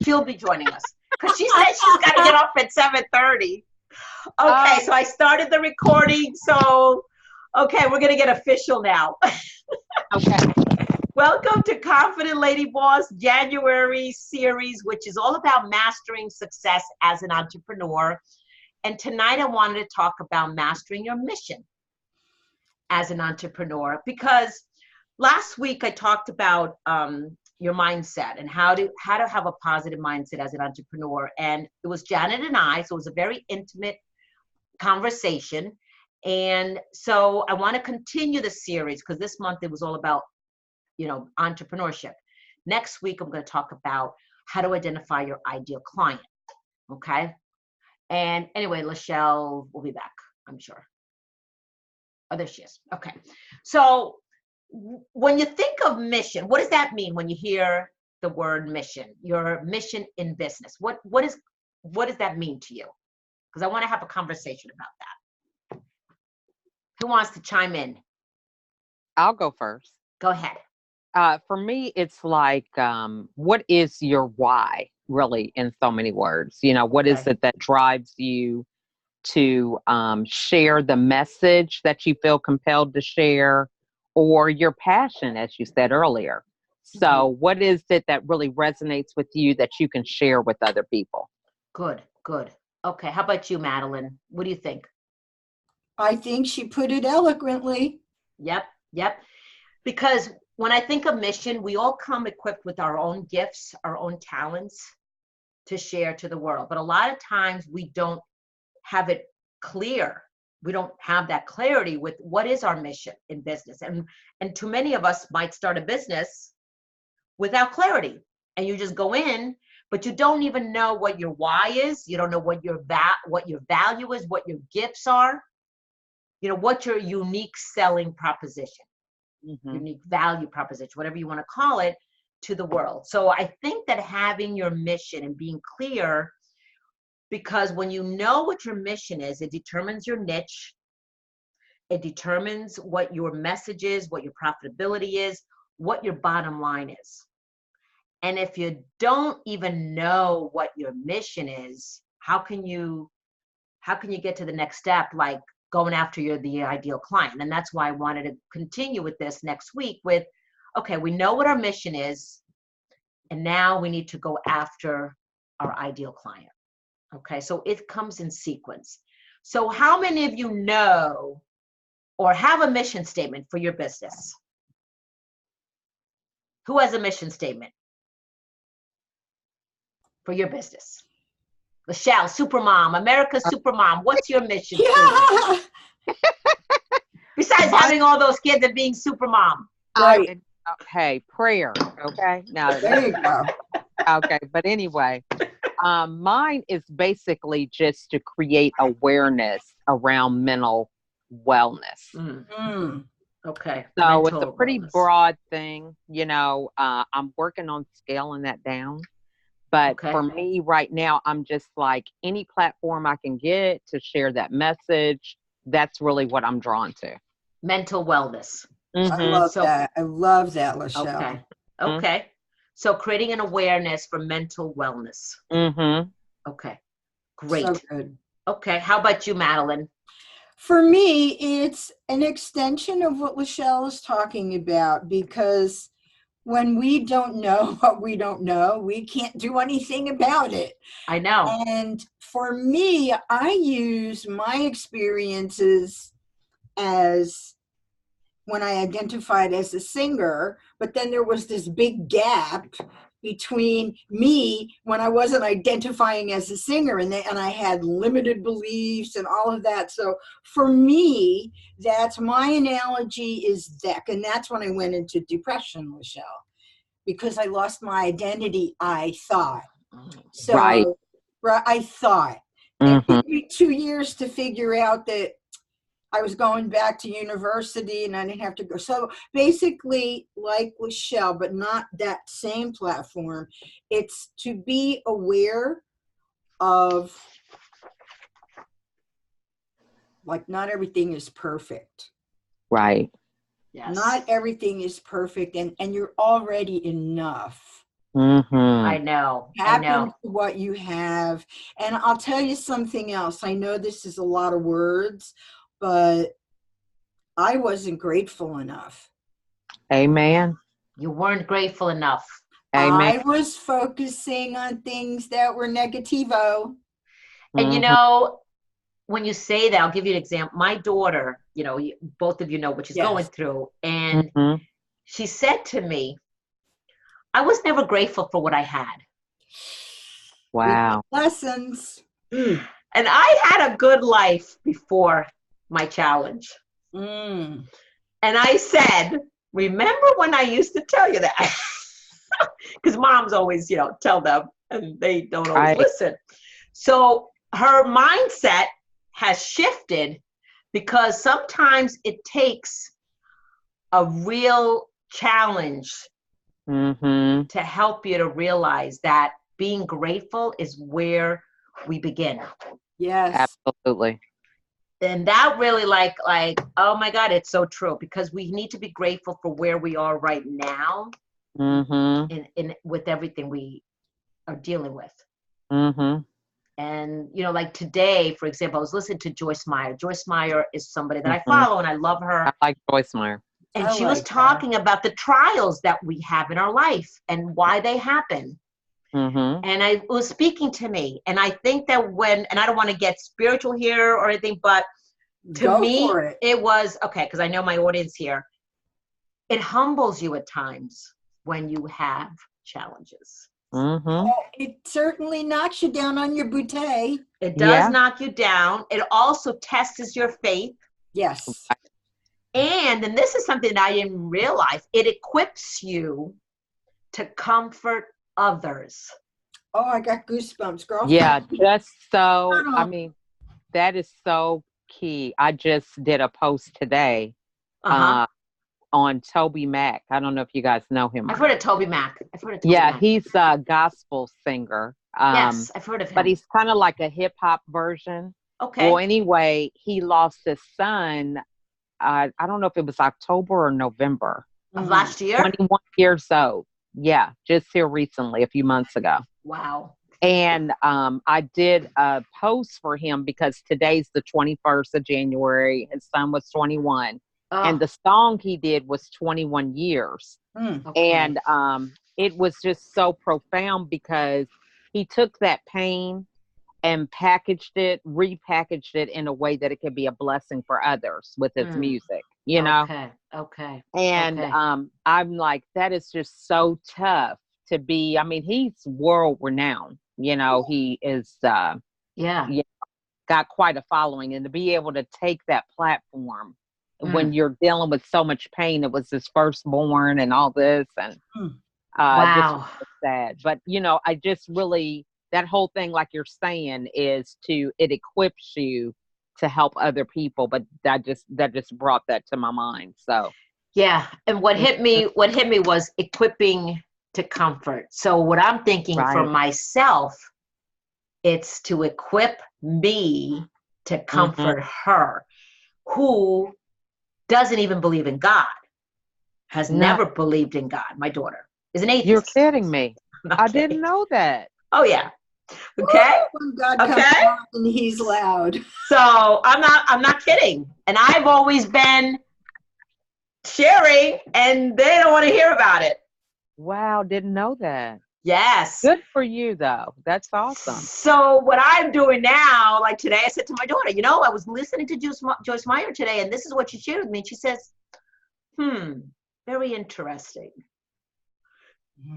She'll be joining us because she said she's got to get off at 7:30. Okay, so I started the recording. So, okay, we're going to get official now. Okay. Welcome to Confident Lady Boss January series, which is all about mastering success as an entrepreneur. And tonight I wanted to talk about mastering your mission as an entrepreneur, because last week I talked about your mindset and how to have a positive mindset as an entrepreneur. And it was Janet and I, so it was a very intimate conversation. And so I want to continue the series because this month it was all about, entrepreneurship. Next week, I'm going to talk about how to identify your ideal client. Okay. And anyway, Lachelle will be back, I'm sure. Oh, there she is. Okay. So when you think of mission, what does that mean when you hear the word mission? Your mission in business. What does that mean to you? Because I want to have a conversation about that. Who wants to chime in? I'll go first. Go ahead. For me, it's like, what is your why, really, in so many words? What is it that drives you to share the message that you feel compelled to share, or your passion, as you said earlier? So what is it that really resonates with you that you can share with other people? Good. Okay, how about you, Madeline? What do you think? I think she put it eloquently. Yep. Because when I think of mission, we all come equipped with our own gifts, our own talents to share to the world. But a lot of times we don't have it clear. We don't have that clarity with what is our mission in business. And too many of us might start a business without clarity. And you just go in, but you don't even know what your why is. You don't know what your value is, what your gifts are, what your unique selling proposition. Unique value proposition, whatever you want to call it, to the world. So I think that having your mission and being clear, because when you know what your mission is, it determines your niche. It determines what your message is, what your profitability is, what your bottom line is. And if you don't even know what your mission is, how can you get to the next step, like going after the ideal client? And that's why I wanted to continue with this next week with, okay, we know what our mission is, and now we need to go after our ideal client. Okay, so it comes in sequence. So how many of you know or have a mission statement for your business? Who has a mission statement for your business? Lachelle, Supermom, America's Supermom. What's your mission statement? Besides having all those kids and being Supermom. Right. Okay, prayer. Okay. Now There you go. Okay, but anyway, mine is basically just to create awareness around mental wellness. Okay. So it's a pretty broad thing. I'm working on scaling that down. But for me right now, I'm just like, any platform I can get to share that message, that's really what I'm drawn to. Mental wellness. I love that. I love that, Lachelle. Okay. So creating an awareness for mental wellness. Okay. Great. So good. Okay. How about you, Madeline? For me, it's an extension of what Lachelle is talking about, because when we don't know what we don't know, we can't do anything about it. I know. And for me, I use my experiences as when I identified as a singer, but then there was this big gap between me when I wasn't identifying as a singer, and I had limited beliefs and all of that. So for me, that's my analogy is that, and that's when I went into depression, Michelle, because I lost my identity, I thought. So I thought. It took me 2 years to figure out that I was going back to university and I didn't have to go. So basically, like Lachelle, but not that same platform, it's to be aware of, like, not everything is perfect. Right. Yes. Not everything is perfect, and you're already enough. I Mm-hmm. know. I Tap know. into what you have. And I'll tell you something else. I know this is a lot of words, but I wasn't grateful enough. Amen. You weren't grateful enough. Amen. I was focusing on things that were negativo. And you Mm-hmm. know, when you say that, I'll give you an example. My daughter, both of you know what she's going Yes. through. And Mm-hmm. she said to me, I was never grateful for what I had. We Wow. get lessons. Mm. And I had a good life before my challenge. Mm. And I said, remember when I used to tell you that? Because moms always, tell them and they don't always Right. listen. So her mindset has shifted because sometimes it takes a real challenge Mm-hmm. to help you to realize that being grateful is where we begin. Yes. Absolutely. And that really like, oh my God, it's so true, because we need to be grateful for where we are right now Mm-hmm. in with everything we are dealing with. Mm-hmm. And like today, for example, I was listening to Joyce Meyer. Joyce Meyer is somebody that I Mm-hmm. follow and I love her. I like Joyce Meyer. And I she was like that. talking about the trials that we have in our life and why they happen. Mm-hmm. And I was speaking to me. And I think that and I don't want to get spiritual here or anything, but to Go me, for it. it was, okay, because I know my audience here, it humbles you at times when you have challenges. Mm-hmm. It certainly knocks you down on your bootay. It does Yeah. knock you down. It also tests your faith. Yes. And this is something that I didn't realize, it equips you to comfort others. Oh, I got goosebumps, girl. Yeah. Just so, I Tunnel. mean, that is so key. I just did a post today Uh-huh. uh, on Toby Mac. I don't know if you guys know him I've or heard not. of Toby Mac. I've heard of Toby Yeah, Mac. he's a gospel singer. Yes, I've heard of But him. he's kind of like a hip hop version. Well, Okay. anyway, he lost his son. I don't know if it was October or November. Of last year? 21 years old. Yeah, just here recently, a few months ago. Wow. And I did a post for him because today's the 21st of January. His son was 21. And Oh, the song he did was 21 years. Mm. okay. And it was just so profound because he took that pain and repackaged it in a way that it could be a blessing for others with his Mm. music, you know? Okay. And Okay. I'm like, that is just so tough to be. I mean, he's world renowned, he is, Yeah. got quite a following. And to be able to take that platform when Mm. you're dealing with so much pain, it was his firstborn and all this. And Mm. just Wow. so sad. But, I just really, that whole thing, like you're saying, it equips you to help other people. But that just brought that to my mind. So Yeah. And what hit me was equipping to comfort. So what I'm thinking for right. myself, it's to equip me to Mm-hmm. comfort her, who doesn't even believe in God, has No, never believed in God. My daughter is an you're atheist. kidding me. I'm not I kidding. didn't know that. Oh yeah. Okay. When God comes Okay. along and he's loud. So I'm not kidding. And I've always been sharing and they don't want to hear about it. Wow, didn't know that. Yes. Good for you, though. That's awesome. So what I'm doing now, like today, I said to my daughter, I was listening to Joyce Meyer today, and this is what she shared with me. And she says, very interesting.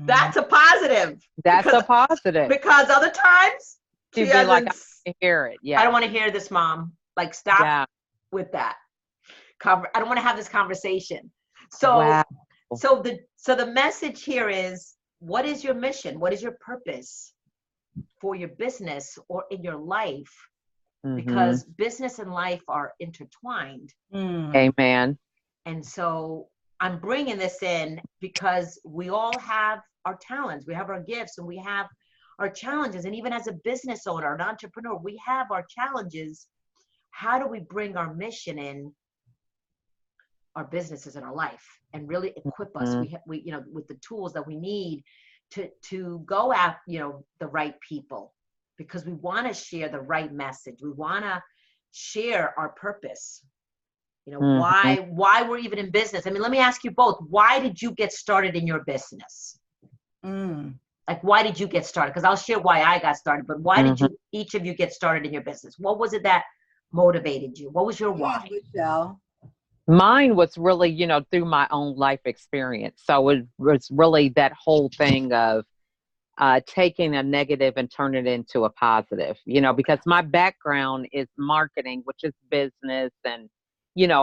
That's a positive. That's a positive. Because other times she She'd be like, I doesn't. want to hear it. Yeah. I don't want to hear this, Mom. Like, stop Yeah. with that. I don't want to have this conversation. So, Wow. so the message here is, what is your mission? What is your purpose for your business or in your life? Mhm. Because business and life are intertwined. Amen. And so I'm bringing this in because we all have our talents, we have our gifts, and we have our challenges. And even as a business owner, an entrepreneur, we have our challenges. How do we bring our mission in our businesses in our life and really equip us? Mhm. We with the tools that we need to go after, the right people, because we want to share the right message. We want to share our purpose. Why we're even in business. I mean, let me ask you both. Why did you get started in your business? Like, why did you get started? Because I'll share why I got started, but why did you, each of you, get started in your business? What was it that motivated you? What was your why? Michelle. Mine was really, through my own life experience. So it was really that whole thing of taking a negative and turning it into a positive, because my background is marketing, which is business and,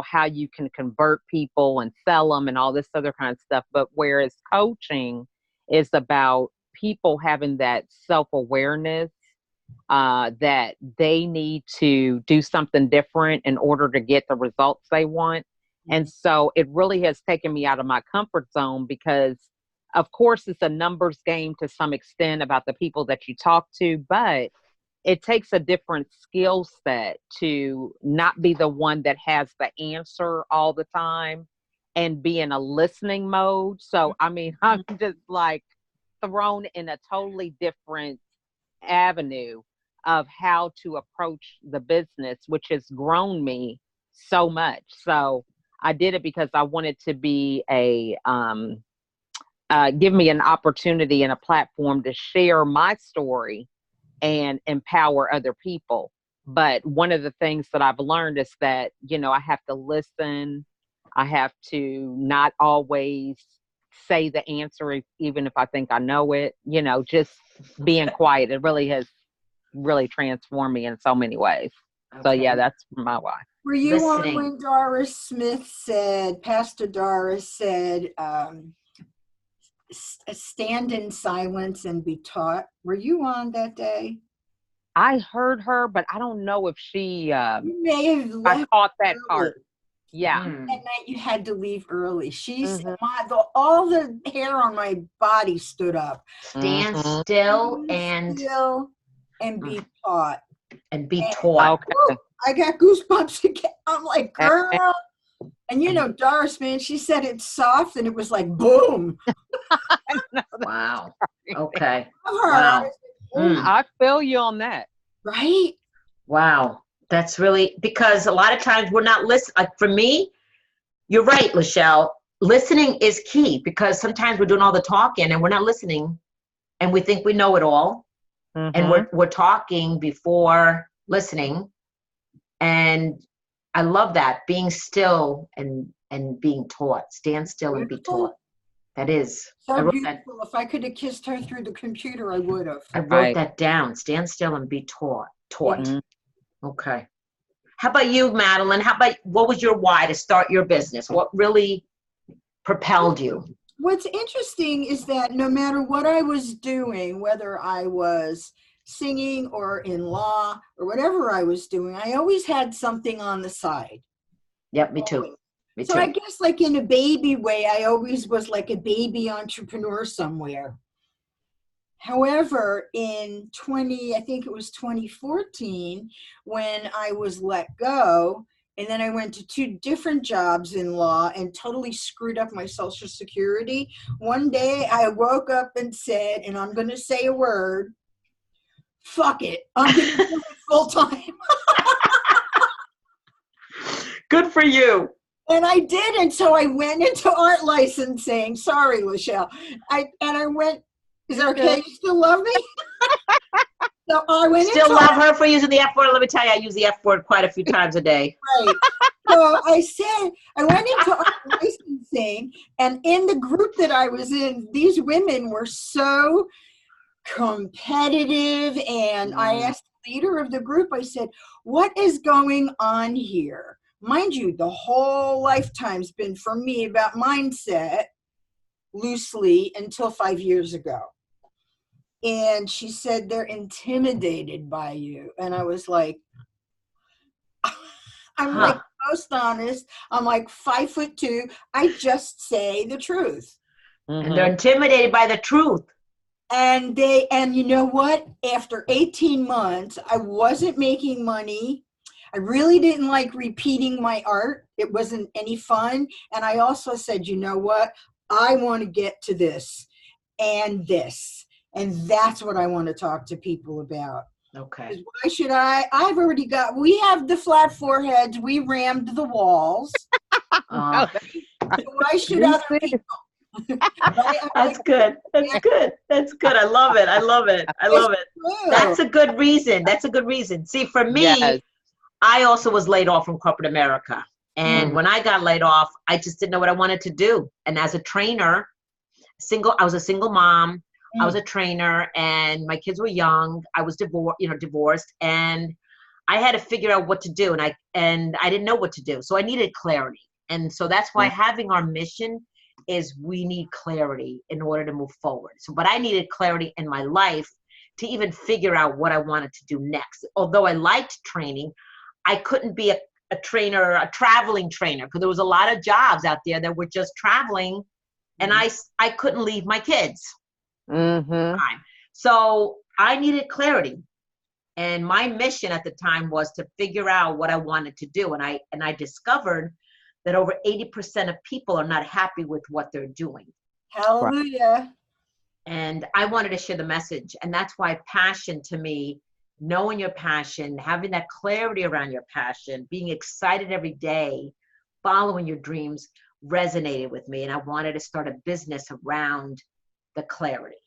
how you can convert people and sell them and all this other kind of stuff. But whereas coaching is about people having that self-awareness that they need to do something different in order to get the results they want. And so it really has taken me out of my comfort zone because, of course, it's a numbers game to some extent about the people that you talk to, but it takes a different skill set to not be the one that has the answer all the time and be in a listening mode. So, I mean, I'm just like thrown in a totally different avenue of how to approach the business, which has grown me so much. So I did it because I wanted to be give me an opportunity and a platform to share my story and empower other people. But one of the things that I've learned is that, I have to listen. I have to not always say the answer, even if I think I know it, just being quiet. It really has really transformed me in so many ways. Okay. So yeah, that's my why. Were you on when Doris Smith said, Pastor Doris said, stand in silence and be taught? Were you on that day? I heard her, but I don't know if she you may have left. I caught that part. Yeah. That night you had to leave early. She said, all the hair on my body stood up. Stand still and be taught. And be taught. Okay. I got goosebumps again. I'm like, girl. And Doris, man, she said it's soft and it was like, boom. Wow. Okay. Wow. I feel you on that. Right? Wow. That's really, because a lot of times we're not listening. Like for me, you're right, Lachelle. Listening is key because sometimes we're doing all the talking and we're not listening and we think we know it all. And we're talking before listening. And I love that, being still and being taught. Stand still and be taught. That is so beautiful. If I could have kissed her through the computer, I would have. I wrote that down. Stand still and be taught. Okay. How about you, Madeline? What was your why to start your business? What really propelled you? What's interesting is that no matter what I was doing, whether I was singing or in law or whatever I was doing, I always had something on the side. Yep, me too. So I guess like in a baby way, I always was like a baby entrepreneur somewhere. However, in 2014, when I was let go, and then I went to 2 different jobs in law and totally screwed up my Social Security. One day I woke up and said, and I'm going to say a word, fuck it, I'm going to do it full time. Good for you. And I did, and so I went into art licensing. Sorry, Lachelle. I went, is that okay? You still love me? So I went still love her for using the F word. Let me tell you, I use the F word quite a few times a day. Right. So I went into art licensing, and in the group that I was in, these women were so competitive, and I asked the leader of the group, I said, what is going on here? Mind you, the whole lifetime's been for me about mindset loosely until 5 years ago. And she said, they're intimidated by you. And I was like, I'm like most honest. I'm like 5'2". I just say the truth. And they're intimidated by the truth. And you know what? After 18 months, I wasn't making money. I really didn't like repeating my art. It wasn't any fun. And I also said, you know what? I want to get to this. and this. And that's what I want to talk to people about. Okay. Why should we have the flat foreheads. We rammed the walls. Uh, So why should Me other too. people? that's good. That's good. That's good. I love it. I love it. I love it. That's a good reason. That's a good reason. See, for me, Yes. I also was laid off from corporate America. And Mhm. when I got laid off, I just didn't know what I wanted to do. And as a trainer, I was a single mom. I was a trainer and my kids were young. I was divorced, and I had to figure out what to do. And I didn't know what to do. So I needed clarity. And so that's why having our mission is we need clarity in order to move forward. So, but I needed clarity in my life to even figure out what I wanted to do next. Although I liked training, I couldn't be a trainer, a traveling trainer, because there was a lot of jobs out there that were just traveling, and I couldn't leave my kids. Mm-hmm. So I needed clarity. And my mission at the time was to figure out what I wanted to do. And I discovered that over 80% of people are not happy with what they're doing. Hallelujah. And I wanted to share the message. And that's why passion, to me, knowing your passion, having that clarity around your passion, being excited every day, following your dreams resonated with me. And I wanted to start a business around the clarity.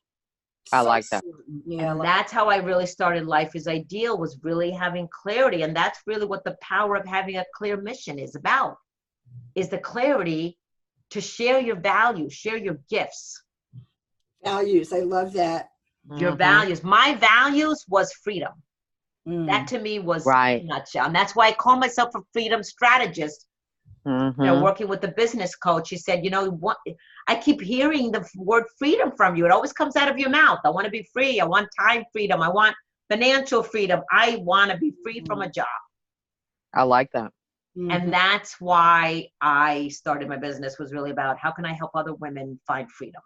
I like that. Yeah, And that's how I really started Life is Ideal, was really having clarity. And that's really what the power of having a clear mission is about, is the clarity to share your values, share your gifts. Values. I love that. Your values. My values was freedom. That to me was right. in a nutshell. And that's why I call myself a freedom strategist. Working with the business coach, he said, I keep hearing the word freedom from you. It always comes out of your mouth. I want to be free. I want time freedom. I want financial freedom. I want to be free from a job. I like that. And that's why I started my business, was really about how can I help other women find freedom.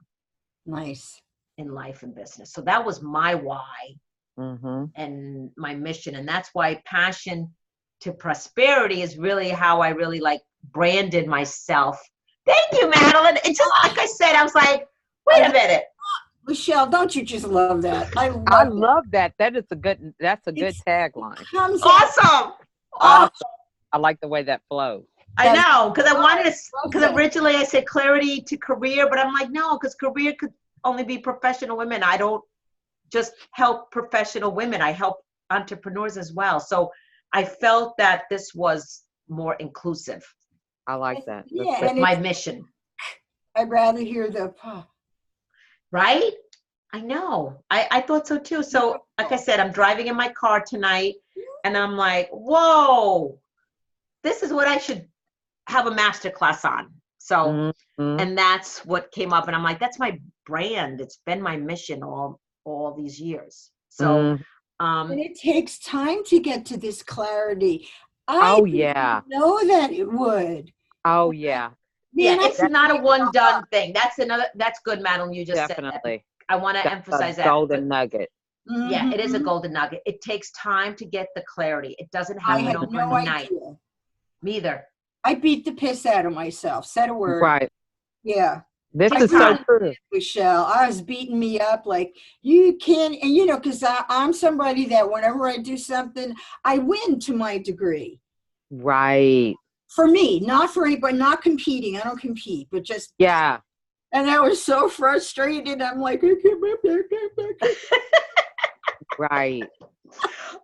Nice. In life and business. So that was my why and my mission. And that's why passion to prosperity is really how I really branded myself. Thank you, Madeline. It's just like I said, I was like, wait a minute. Michelle, don't you just love that? I love that. That's a good tagline. Awesome. I like the way that flows. I know, because I wanted to, because originally I said clarity to career, but I'm like, no, because career could only be professional women. I don't just help professional women. I help entrepreneurs as well. So I felt that this was more inclusive. I like that. Yeah, with my mission. I'd rather hear the right? I know. I thought so too. So like I said, I'm driving in my car tonight and I'm like, whoa, this is what I should have a master class on. So, and that's what came up. And I'm like, that's my brand. It's been my mission all these years. So, and it takes time to get to this clarity. I didn't know that it would. Oh yeah. Man, it's not a one done thing. That's good, Madeline. You just said that. I want to emphasize that. Golden nugget. Yeah, it is a golden nugget. It takes time to get the clarity. It doesn't happen overnight. No, me either. I beat the piss out of myself. Said a word. Right. Yeah. This is so true. Michelle, I was beating me up like, you can't, and because I'm somebody that whenever I do something, I win to my degree. Right. For me, not for anybody, not competing. I don't compete, but just. Yeah. And I was so frustrated. I'm like, I can't. Right.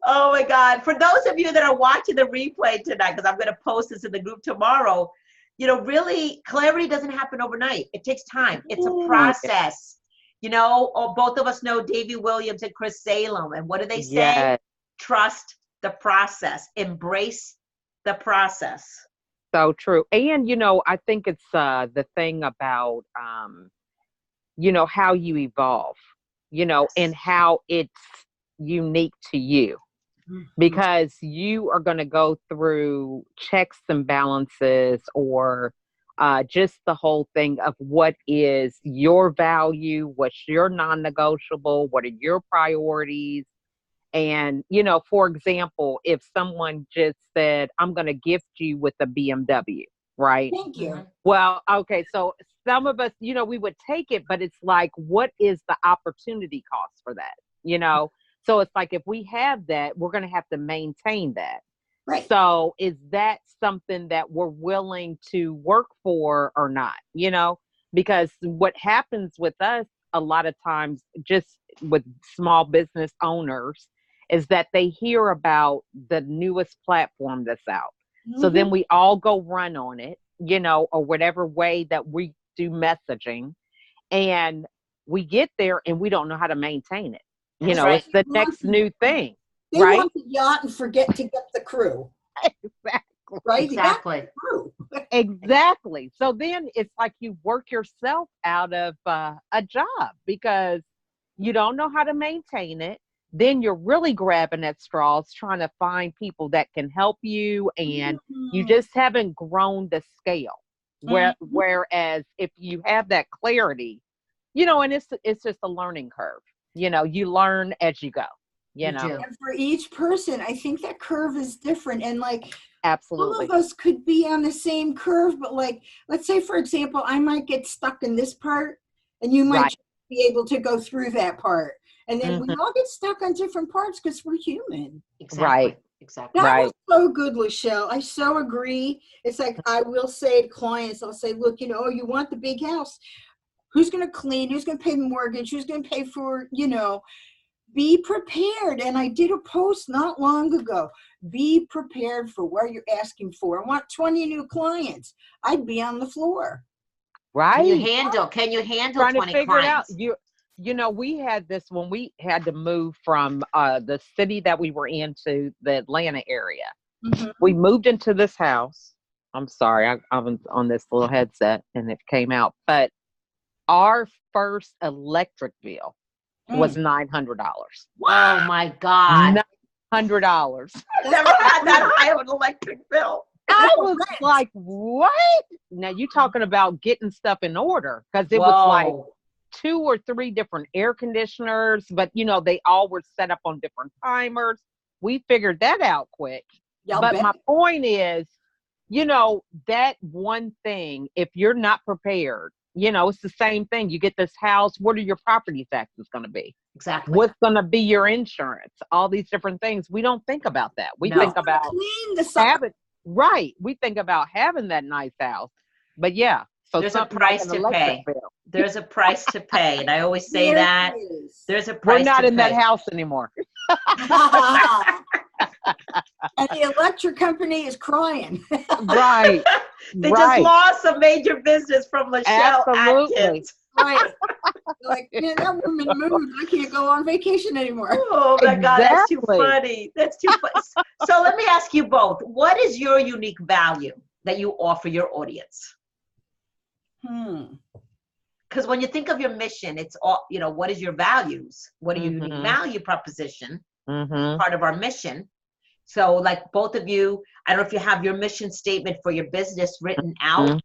Oh my God. For those of you that are watching the replay tonight, because I'm going to post this in the group tomorrow, really clarity doesn't happen overnight. It takes time. It's a process. Both of us know Davy Williams and Chris Salem. And what do they say? Yes. Trust the process. Embrace the process. So true. And, I think it's the thing about, how you evolve, and how it's unique to you. Because you are going to go through checks and balances or just the whole thing of what is your value, what's your non-negotiable, what are your priorities. And, for example, if someone just said, I'm going to gift you with a BMW, right? Thank you. Mhm. Well, okay, so some of us, we would take it, but it's like, what is the opportunity cost for that? So it's like, if we have that, we're going to have to maintain that. Right. So is that something that we're willing to work for or not? Because what happens with us a lot of times, just with small business owners, is that they hear about the newest platform that's out. So Mhm. then we all go run on it, or whatever way that we do messaging. And we get there and we don't know how to maintain it. That's right. It's the next new thing, They right? want the yacht and forget to get the crew. Exactly. Right? You got Exactly. the crew. Exactly. So then it's like you work yourself out of a job because you don't know how to maintain it. Then you're really grabbing at straws, trying to find people that can help you, and you Mhm. just haven't grown the scale. Mhm. Whereas if you have that clarity, and it's just a learning curve. You learn as you go. You do. And for each person, I think that curve is different. And like some Absolutely. of us could be on the same curve, but like, let's say, for example, I might get stuck in this part and you might Right. just be able to go through that part. And then we Mhm. all get stuck on different parts because we're human. Exactly. Right. Exactly. That Right. was so good, Lachelle. I so agree. It's like I will say to clients, I'll say, look, you want the big house. Who's going to clean? Who's going to pay the mortgage? Who's going to pay for, be prepared. And I did a post not long ago. Be prepared for what you're asking for. I want 20 new clients. I'd be on the floor. Can you Right. handle Trying to 20 figure it out. clients? We had this when we had to move from the city that we were into the Atlanta area. Mhm. We moved into this house. I'm sorry, I was on this little headset and it came out. But our first electric bill was $900. Oh my God. $900. Never had that high of an electric bill. I was like, what? Now you talking about getting stuff in order, because it was like Whoa. 2 or 3 different air conditioners, but they all were set up on different timers. We figured that out quick. Y'all But bet. my point is, that one thing, if you're not prepared, it's the same thing. You get this house, what are your property taxes going to be? Exactly. What's going to be your insurance? All these different things. We don't think about that. We No. think about Clean the sucker. having, right. We think about having that nice house. But yeah, so There's a something like price an to electric pay. bill. There's a price to pay. And I always say There that. is. There's a We're price not to in that pay. house anymore. And the electric company is crying. Right. They just lost a major business from Lachelle Absolutely. Atkins. Right. They're like, man, that woman moved. I can't go on vacation anymore. Oh my God, that's too Exactly. funny. That's too funny. So let me ask you both, what is your unique value that you offer your audience? Because when you think of your mission, it's all, what is your values? What are your unique value proposition? Part of our mission. So like both of you, I don't know if you have your mission statement for your business written out.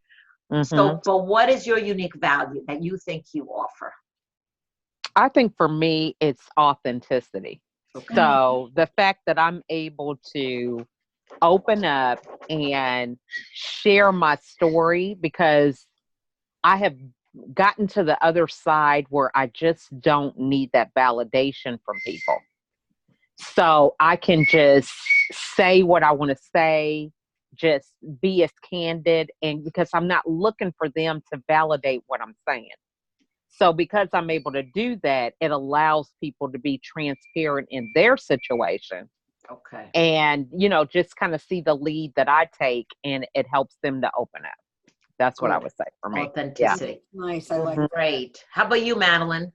So, but what is your unique value that you think you offer? I think for me, it's authenticity. Okay. So the fact that I'm able to open up and share my story, because I have gotten to the other side where I just don't need that validation from people. So I can just say what I want to say, just be as candid, and because I'm not looking for them to validate what I'm saying. So because I'm able to do that, it allows people to be transparent in their situation. Okay. And, just kind of see the lead that I take, and it helps them to open up. That's what I would say for me. Authenticity. Yeah. Nice. I like that. Great. How about you, Madeline?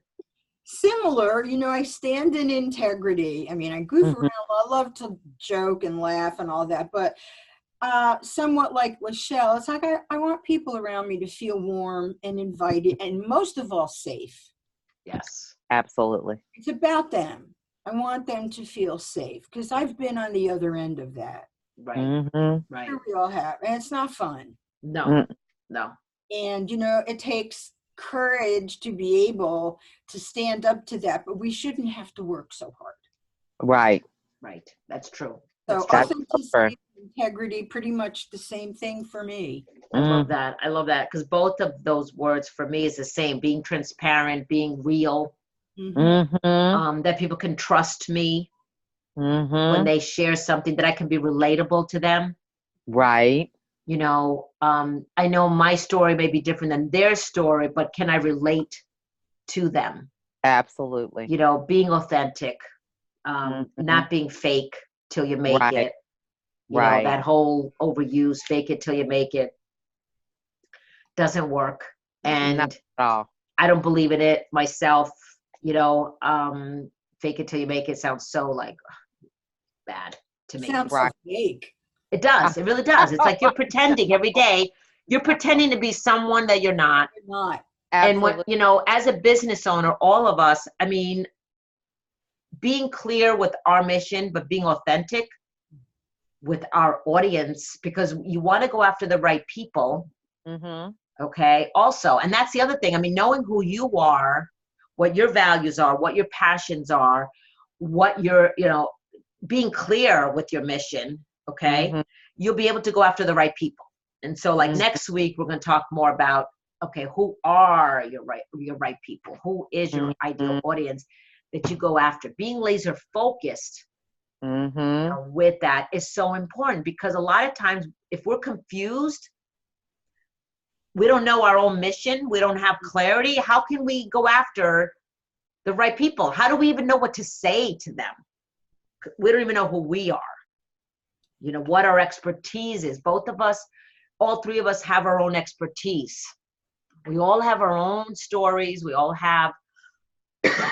Similar, I stand in integrity. I mean, I goof around. I love to joke and laugh and all that, but somewhat like Lachelle, it's like I want people around me to feel warm and invited, and most of all, safe. Yes. Absolutely. It's about them. I want them to feel safe because I've been on the other end of that. Right. Right. Sure, we all have, and it's not fun. No. No. And it takes courage to be able to stand up to that, but we shouldn't have to work so hard. Right. Right. That's true. So That's true. authenticity, integrity, pretty much the same thing for me. I love that. I love that because both of those words for me is the same: being transparent, being real. That people can trust me when they share something, that I can be relatable to them. Right. You know, I know my story may be different than their story, but can I relate to them? Absolutely. You know, being authentic, not being fake till you make it. You know, that whole overuse, fake it till you make it, doesn't work. And not at all. I don't believe in it myself. You know, fake it till you make it sounds so like bad to me. Sounds so fake. It does. It really does. It's like you're pretending every day. You're pretending to be someone that you're not. You're not. Absolutely. And what, you know, as a business owner, all of us, I mean, being clear with our mission, but being authentic with our audience, because you want to go after the right people. Okay. Also, and that's the other thing. I mean, knowing who you are, what your values are, what your passions are, what you're, you know, being clear with your mission. Okay. You'll be able to go after the right people. And so like next week, we're going to talk more about, okay, who are your right people? Who is your ideal audience that you go after? Being laser focused you know, with that is so important, because a lot of times if we're confused, we don't know our own mission, we don't have clarity, how can we go after the right people? How do we even know what to say to them? We don't even know who we are, you know, what our expertise is. Both of us, all three of us have our own expertise. We all have our own stories. We all have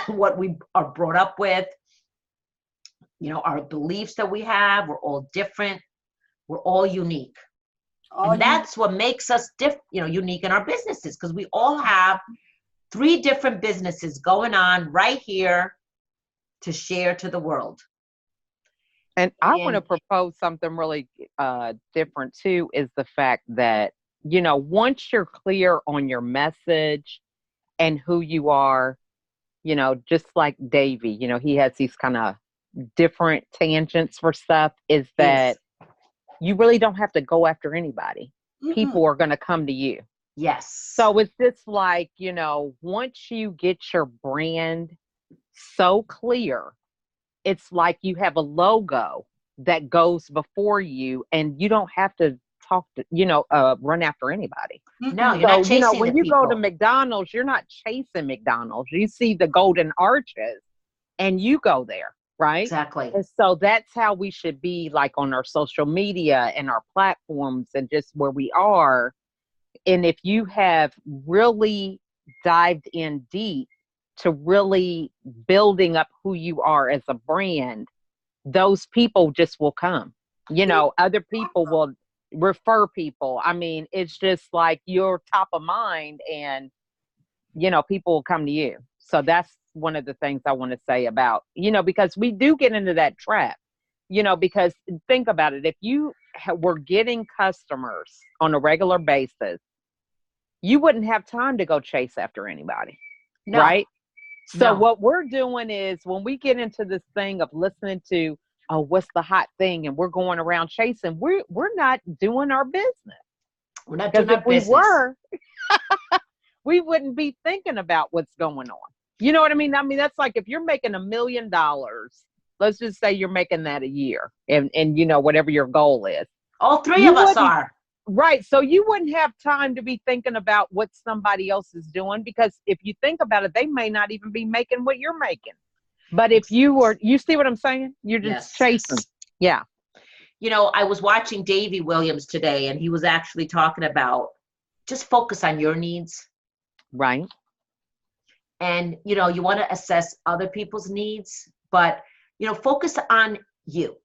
what we are brought up with, you know, our beliefs that we have. We're all different. We're all unique. And that's what makes us unique in our businesses, because we all have 3 different businesses going on right here to share to the world. And I want to propose something really different too, is the fact that, you know, once you're clear on your message and who you are, you know, just like Davey, you know, he has these kind of different tangents for stuff, is that you really don't have to go after anybody. People are going to come to you. Yes. So it's just like, you know, once you get your brand so clear, it's like you have a logo that goes before you, and you don't have to talk to, you know, run after anybody. No, you're not chasing you know, when you people. go to McDonald's, you're not chasing McDonald's. You see the golden arches and you go there, right? Exactly. And so that's how we should be, like on our social media and our platforms and just where we are. And if you have really dived in deep to really building up who you are as a brand, those people just will come. You know, other people will refer people. I mean, it's just like you're top of mind, and, you know, people will come to you. So that's one of the things I want to say about, you know, because we do get into that trap, you know, because think about it. If you were getting customers on a regular basis, you wouldn't have time to go chase after anybody. No. Right? So what we're doing is, when we get into this thing of listening to, oh, what's the hot thing, and we're going around chasing, we're not doing our business. We're not doing our business. If we were, we wouldn't be thinking about what's going on. You know what I mean? I mean, that's like if you're making $1 million, let's just say you're making that a year, and you know, whatever your goal is. All 3 of us are. Right. So you wouldn't have time to be thinking about what somebody else is doing, because if you think about it, they may not even be making what you're making. But if you were, you see what I'm saying? You're just chasing. Yeah. You know, I was watching Davey Williams today, and he was actually talking about just focus on your needs. Right. And, you know, you want to assess other people's needs, but, you know, focus on you.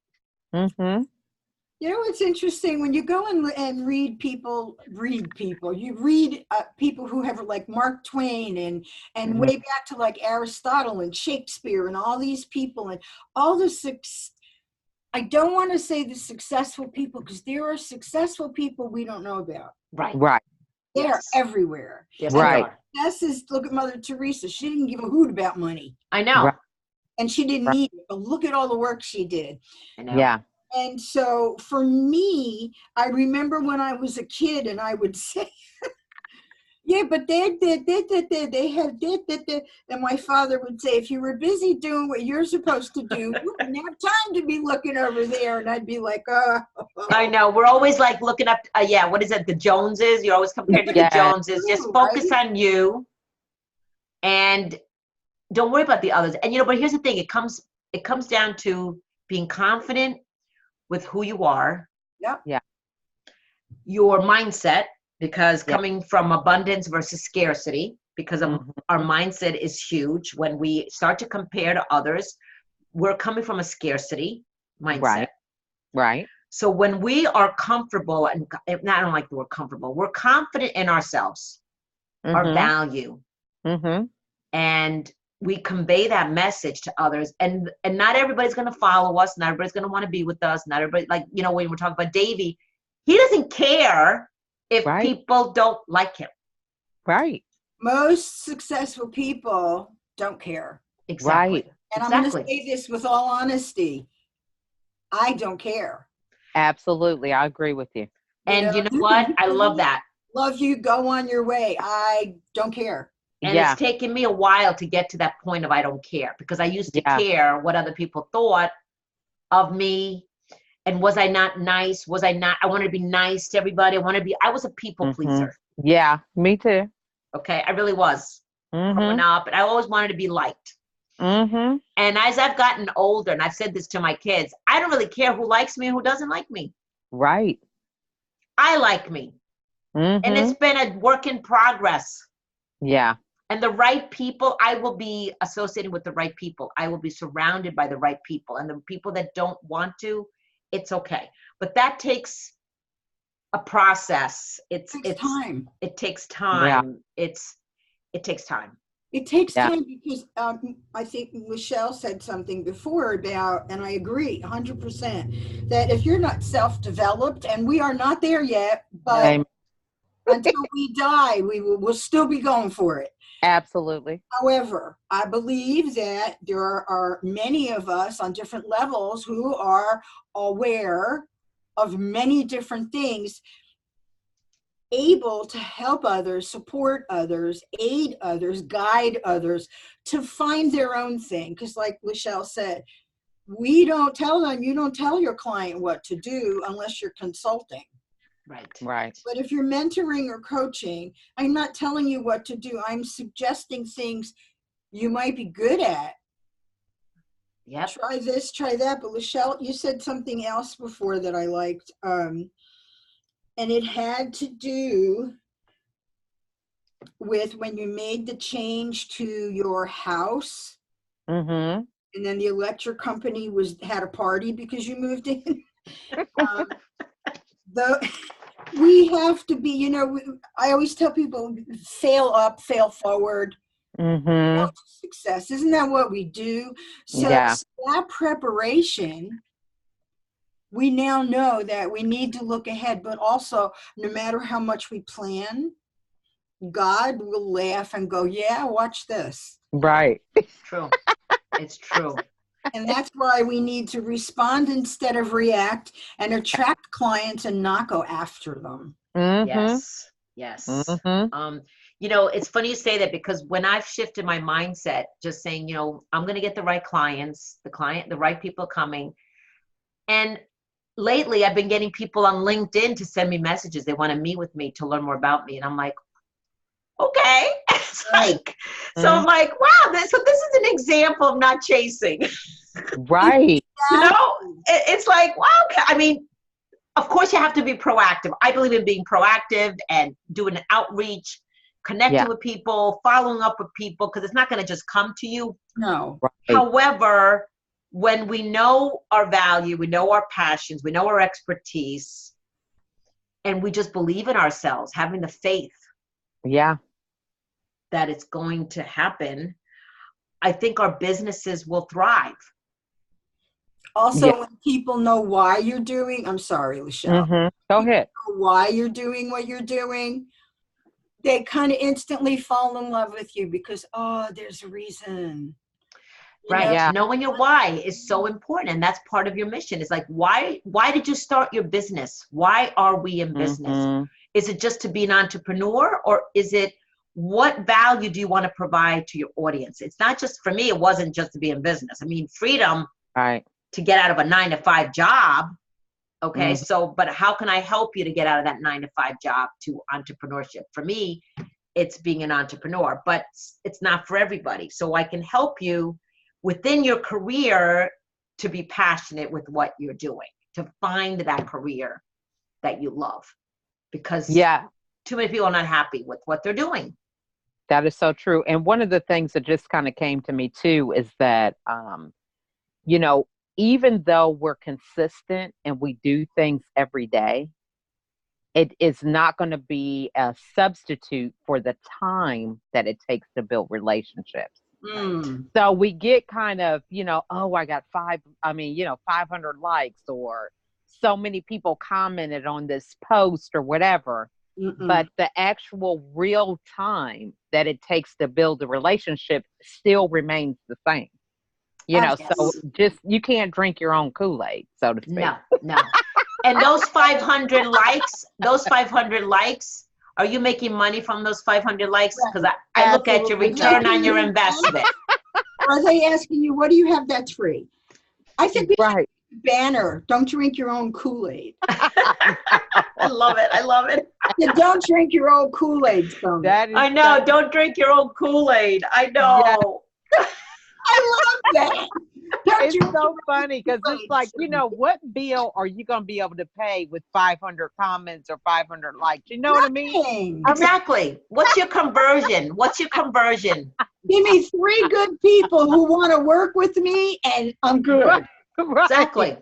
You know, it's interesting when you go and read people, you read people who have, like Mark Twain and way back to like Aristotle and Shakespeare and all these people and all the I don't want to say the successful people, because there are successful people we don't know about. Right. Right. They are everywhere. Yes, right. This is, look at Mother Teresa. She didn't give a hoot about money. I know. Right. And she didn't need it, but look at all the work she did. I know. Yeah. And so for me, I remember when I was a kid and I would say, yeah, but they have did. And my father would say, if you were busy doing what you're supposed to do, you wouldn't have time to be looking over there. And I'd be like, oh. I know. We're always like looking up, what is it? The Joneses. You're always compared to the Yeah. Joneses. Just focus on you and don't worry about the others. And, but here's the thing. It comes down to being confident with who you are. Yep. Yeah. Your mindset, because Yeah. coming from abundance versus scarcity, because of our mindset is huge. When we start to compare to others, we're coming from a scarcity mindset. Right. So when we are comfortable, and I don't like the word comfortable, we're confident in ourselves, our value, and we convey that message to others. And not everybody's going to follow us. Not everybody's going to want to be with us. Not everybody, like, when we're talking about Davey, he doesn't care if people don't like him. Right. Most successful people don't care. Exactly. Right. And I'm going to say this with all honesty. I don't care. Absolutely. I agree with you. And you know what? I love that. Love you. Go on your way. I don't care. And it's taken me a while to get to that point of I don't care, because I used to care what other people thought of me. And was I not nice? I wanted to be nice to everybody. I was a people pleaser. Yeah, me too. Okay. I really was growing up, and I always wanted to be liked. And as I've gotten older, and I've said this to my kids, I don't really care who likes me and who doesn't like me. Right. I like me. And it's been a work in progress. Yeah. And the right people, I will be associated with the right people. I will be surrounded by the right people. And the people that don't want to, it's okay. But that takes a process. It takes time. It takes time. Yeah. It takes time. It takes time because I think Michelle said something before about, and I agree 100%, that if you're not self-developed, and we are not there yet, but until we die, we'll still be going for it. Absolutely. However, I believe that there are many of us on different levels who are aware of many different things, able to help others, support others, aid others, guide others to find their own thing. Because like Michelle said, we don't tell them, you don't tell your client what to do unless you're consulting. Right. But if you're mentoring or coaching, I'm not telling you what to do. I'm suggesting things you might be good at. Yeah. Try this, try that. But Michelle, you said something else before that I liked. And it had to do with when you made the change to your house. And then the electric company had a party because you moved in. We have to be, I always tell people, fail up, fail forward, success. Isn't that what we do? So that preparation, we now know that we need to look ahead, but also no matter how much we plan, God will laugh and go, yeah, watch this. Right. It's true. It's true. And that's why we need to respond instead of react, and attract clients and not go after them. Yes. It's funny you say that, because when I've shifted my mindset, just saying, I'm going to get the right clients, the right people coming. And lately I've been getting people on LinkedIn to send me messages. They want to meet with me to learn more about me. And I'm like, okay. It's like, so I'm like, wow, this is an example of not chasing. Right. It's like, wow. I mean, of course you have to be proactive. I believe in being proactive and doing an outreach, connecting with people, following up with people, because it's not going to just come to you. No. Right. However, when we know our value, we know our passions, we know our expertise, and we just believe in ourselves, having the faith that it's going to happen, I think our businesses will thrive. Also, when people know why you're doing, I'm sorry, Michelle. Go ahead. Why you're doing what you're doing, they kind of instantly fall in love with you because, there's a reason. Right. Yeah. Knowing your why is so important. And that's part of your mission. It's like, why did you start your business? Why are we in business? Mhm. Is it just to be an entrepreneur, or is it what value do you want to provide to your audience? It's not just, for me, it wasn't just to be in business. I mean, freedom Right. to get out of a 9-to-5 job. Okay. Mhm. So, but how can I help you to get out of that 9-to-5 job to entrepreneurship? For me, it's being an entrepreneur, but it's not for everybody. So I can help you within your career to be passionate with what you're doing, to find that career that you love, because Yeah, too many people are not happy with what they're doing. that is so true. And one of the things that just kind of came to me too is that, you know, even though we're consistent and we do things every day, it is not going to be a substitute for the time that it takes to build relationships. Mm. So we get kind of, oh, I got 500 likes, or so many people commented on this post or whatever. Mm-mm. But the actual real time that it takes to build a relationship still remains the same. So Absolutely. just, you can't drink your own Kool-Aid, so to speak. No. And those 500 likes, are you making money from those 500 likes? Because I look at your Absolutely return not. on your investment. Are they asking you, what do you have that's free? I think we Right. should banner, don't drink your own Kool-Aid. I love it. You don't drink your own Kool-Aid, son. I know. Don't drink your own Kool-Aid. I know. Yeah. I love that. It's so funny because it's like, what bill are you going to be able to pay with 500 comments or 500 likes? You know what I mean? Exactly. What's your conversion? Give me 3 good people who want to work with me, and I'm good. Right. Exactly.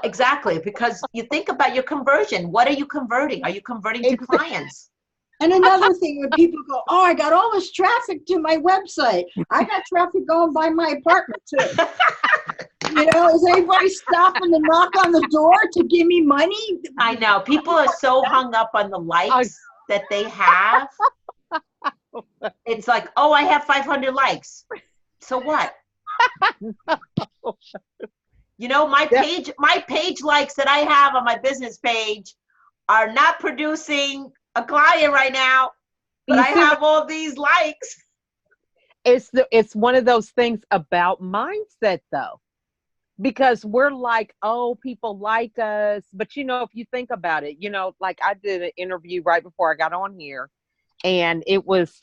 Exactly. Because you think about your conversion. What are you converting? Are you converting to clients? And another thing, when people go, oh, I got all this traffic to my website. I got traffic going by my apartment too. Is anybody stopping to knock on the door to give me money? I know. People are so hung up on the likes that they have. It's like, oh, I have 500 likes. So what? My page likes that I have on my business page are not producing a client right now, but I have all these likes. It's one of those things about mindset though, because we're like, oh, people like us. But if you think about it, like I did an interview right before I got on here, and it was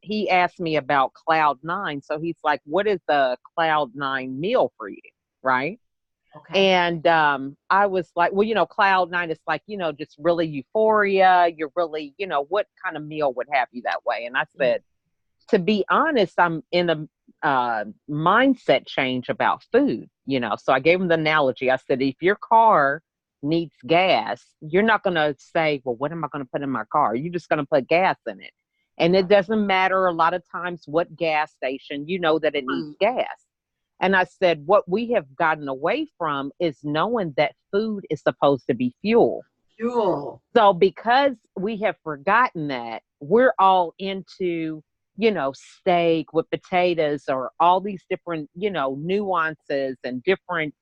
he asked me about Cloud9. So he's like, what is the Cloud9 meal for you? Right. Okay. And I was like, well, Cloud9 is like, just really euphoria. You're really, what kind of meal would have you that way? And I said, to be honest, I'm in a mindset change about food, So I gave him the analogy. I said, if your car needs gas, you're not going to say, well, what am I going to put in my car? You're just going to put gas in it. And it doesn't matter a lot of times what gas station, that it needs gas. And I said, what we have gotten away from is knowing that food is supposed to be fuel. So because we have forgotten that, we're all into, steak with potatoes, or all these different, nuances and different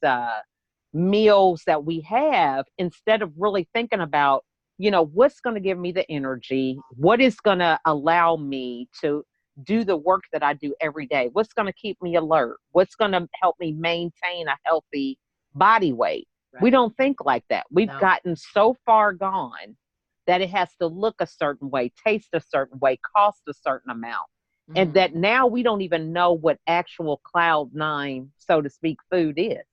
meals that we have, instead of really thinking about, what's going to give me the energy, what is going to allow me to do the work that I do every day, what's going to keep me alert, what's going to help me maintain a healthy body weight. Right. We don't think like that. We've gotten so far gone that it has to look a certain way, taste a certain way, cost a certain amount. And that now we don't even know what actual Cloud9, so to speak, food is,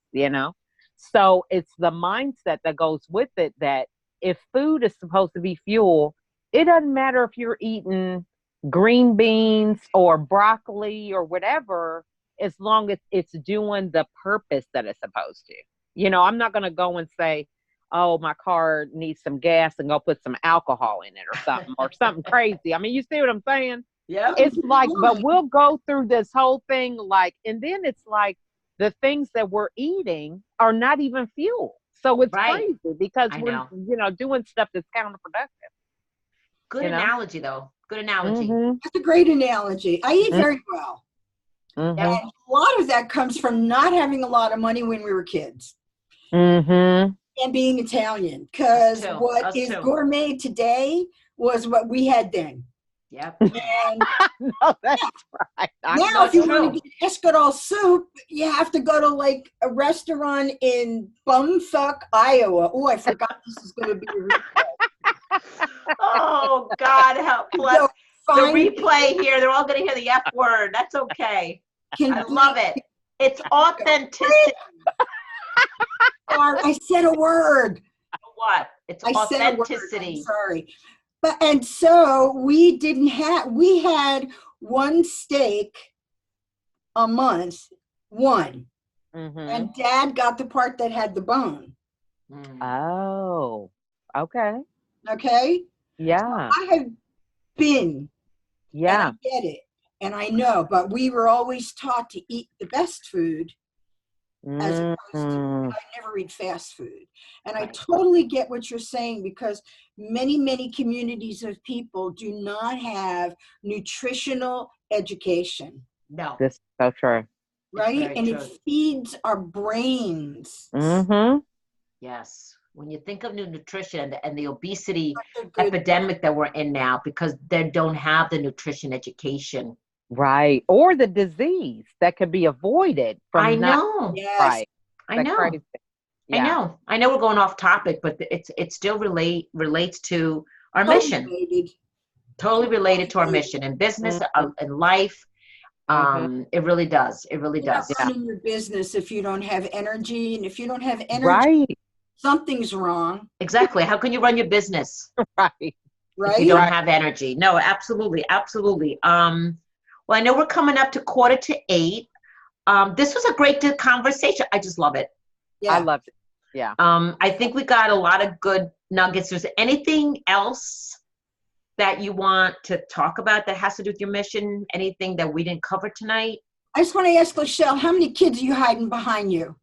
So it's the mindset that goes with it, that if food is supposed to be fuel, it doesn't matter if you're eating green beans or broccoli or whatever, as long as it's doing the purpose that it's supposed to. I'm not going to go and say, oh, my car needs some gas, and go put some alcohol in it or something crazy. I mean, you see what I'm saying? Yeah. It's like, but we'll go through this whole thing, like, and then it's like the things that we're eating are not even fuel. So it's crazy because we're, doing stuff that's counterproductive. Good analogy, though. Good analogy. That's a great analogy. I eat very well. Mm-hmm. And a lot of that comes from not having a lot of money when we were kids. Mm-hmm. And being Italian, because what Us is too. gourmet today was what we had then. Yep. And No, that's right. now, if you true. want to get escargot soup, you have to go to like a restaurant in Bumfuck, Iowa. Oh, I forgot this is going to be a replay. Oh, God help us. So The find replay here, they're all going to hear the F word. That's okay. I love it. It's authenticity. I said a word. What? It's I said a word. I'm authenticity. sorry. And so we had one steak a month, one. Mm-hmm. And Dad got the part that had the bone. Oh, okay. Okay? Yeah. I have been, Yeah. and I get it, and I know, but we were always taught to eat the best food as opposed to, I never eat fast food. And I totally get what you're saying, because many communities of people do not have nutritional education. No. This is so true. Right? And true. it feeds our brains. Mm-hmm. Yes. When you think of nutrition and the obesity Good. epidemic that we're in now, because they don't have the nutrition education. Right. Or the disease that could be avoided from I not know. Yes. right. I know. Crazy. Yeah. I know we're going off topic, but it still relates to our mission. Related. Totally related to our mission in business, in life. It really does. It really You're does. not running your business if you don't have energy, and if you don't have energy, Right. something's wrong. Exactly. How can you run your business Right. if Right? you don't have energy? No, absolutely, absolutely. Well, I know we're coming up to 7:45. This was a great conversation. I just love it. Yeah. I loved it. Yeah. I think we got a lot of good nuggets. Is there anything else that you want to talk about that has to do with your mission? Anything that we didn't cover tonight? I just want to ask Lachelle, how many kids are you hiding behind you?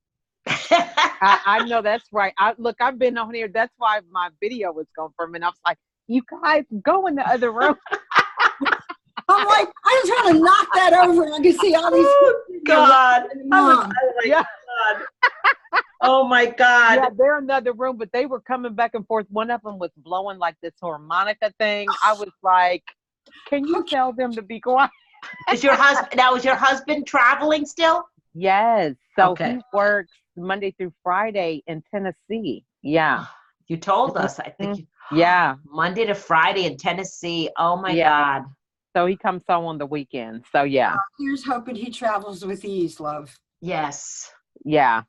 I know that's right. Look, I've been on here. That's why my video was going for a minute. I was like, you guys go in the other room. I'm like, I just want to knock that over, and I can see all these. God. Mom. Oh my God. Yeah, they're in another room, but they were coming back and forth. One of them was blowing like this harmonica thing. I was like, can you tell them to be quiet? Is your husband traveling still? Yes. So Okay. he works Monday through Friday in Tennessee. Yeah. You told us, I think. Yeah. Monday to Friday in Tennessee. Oh my God. So he comes home on the weekend. So yeah. Here's hoping he travels with ease, love. Yes. Yeah.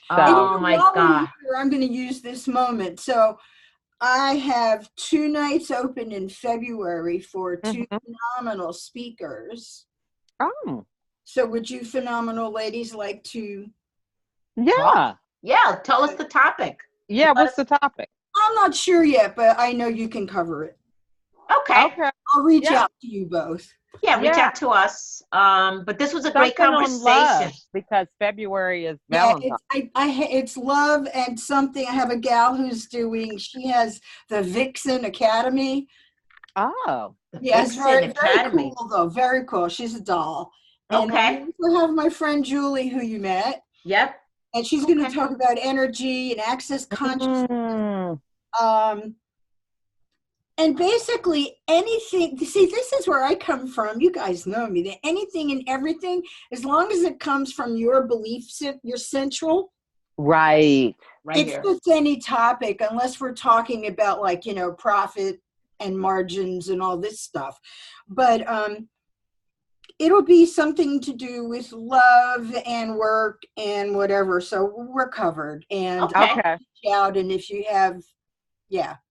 So, oh my God. I'm going to use this moment. So I have 2 nights open in February for 2 phenomenal speakers. Oh. So would you phenomenal ladies like to? Yeah. Yeah. Tell us the topic. Yeah. What's the topic? I'm not sure yet, but I know you can cover it. Okay. I'll reach out to you both. Yeah, reach out to us. But this was a great conversation. Love, because February is Valentine's. It's love and something. I have a gal who's doing. She has the Vixen Academy. Oh, yes, very cool though. Very cool. She's a doll. And I also have my friend Julie, who you met. Yep. And she's going to talk about energy and access consciousness. And basically anything, see, this is where I come from. You guys know me. That anything and everything, as long as it comes from your belief, your central. Right. Right. It's just any topic, unless we're talking about like, profit and margins and all this stuff. But it'll be something to do with love and work and whatever. So we're covered. And I'll reach out, and if you have,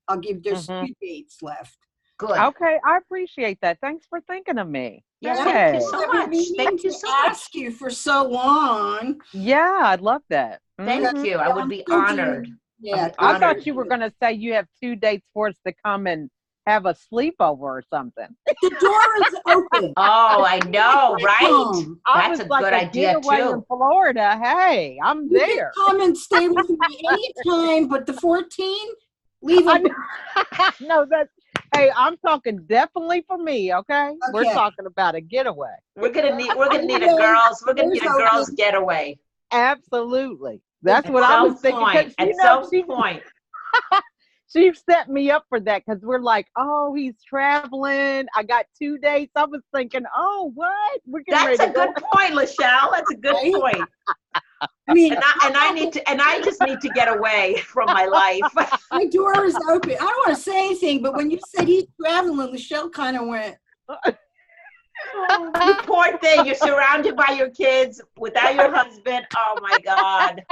I'll give, there's 2 dates left. Good. Okay, I appreciate that. Thanks for thinking of me. Yeah, thank you so much. Thank you so much. Ask you for so long. Yeah, I'd love that. Thank you. I would be honored. Yeah, I thought you were going to say you have 2 dates for us to come and have a sleepover or something. The door is open. Oh, I know, right? That's a good idea too. In Florida, hey, I'm there. Come and stay with me anytime, but the 14. Leave it. No, Hey, I'm talking definitely for me, okay? We're Okay. talking about a getaway. We're gonna need a Doors girls open. getaway Absolutely. The That's at what I was some thinking. point. Because, At some point. she set me up for that because we're like, oh, he's traveling. I got 2 dates. I was thinking, oh, what? We're getting That's ready a to go. good point, Lachelle. That's a good Right? point. I mean, And I just need to get away from my life. my door is open. I don't want to say anything, but when you said he's traveling, Michelle kind of went, You poor thing. You're surrounded by your kids without your husband. Oh my God.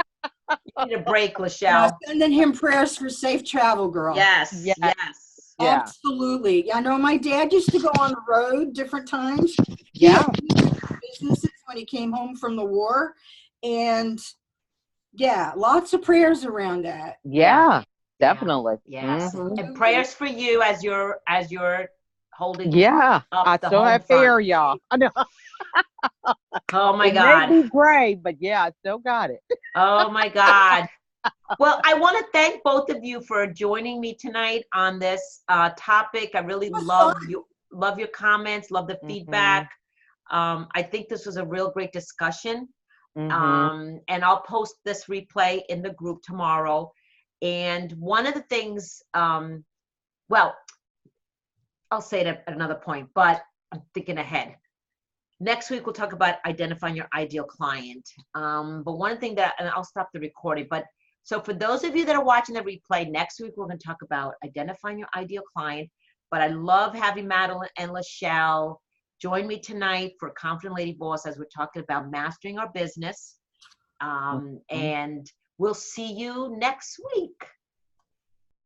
You need a break, Lachelle. sending him prayers for safe travel, girl. Yes, Yeah. yes. Yeah. Absolutely. I know my dad used to go on the road different times. He Yeah. had businesses when he came home from the war. And yeah, lots of prayers around that. Yeah. Definitely. Yes. Mhm. And prayers for you as you're holding Yeah. up I the still home have front. fear, y'all. I know. Oh my It God. may be gray, but yeah, I still got it. Oh my God. Well, I want to thank both of you for joining me tonight on this topic. I really love your comments, love the feedback. I think this was a real great discussion. And I'll post this replay in the group tomorrow. And one of the things, well, I'll say it at another point, but I'm thinking ahead. Next week, we'll talk about identifying your ideal client. But one thing that, and I'll stop the recording, but so for those of you that are watching the replay, next week, we're going to talk about identifying your ideal client. But I love having Madeline and Lachelle join me tonight for Confident Lady Boss as we're talking about mastering our business. And we'll see you next week.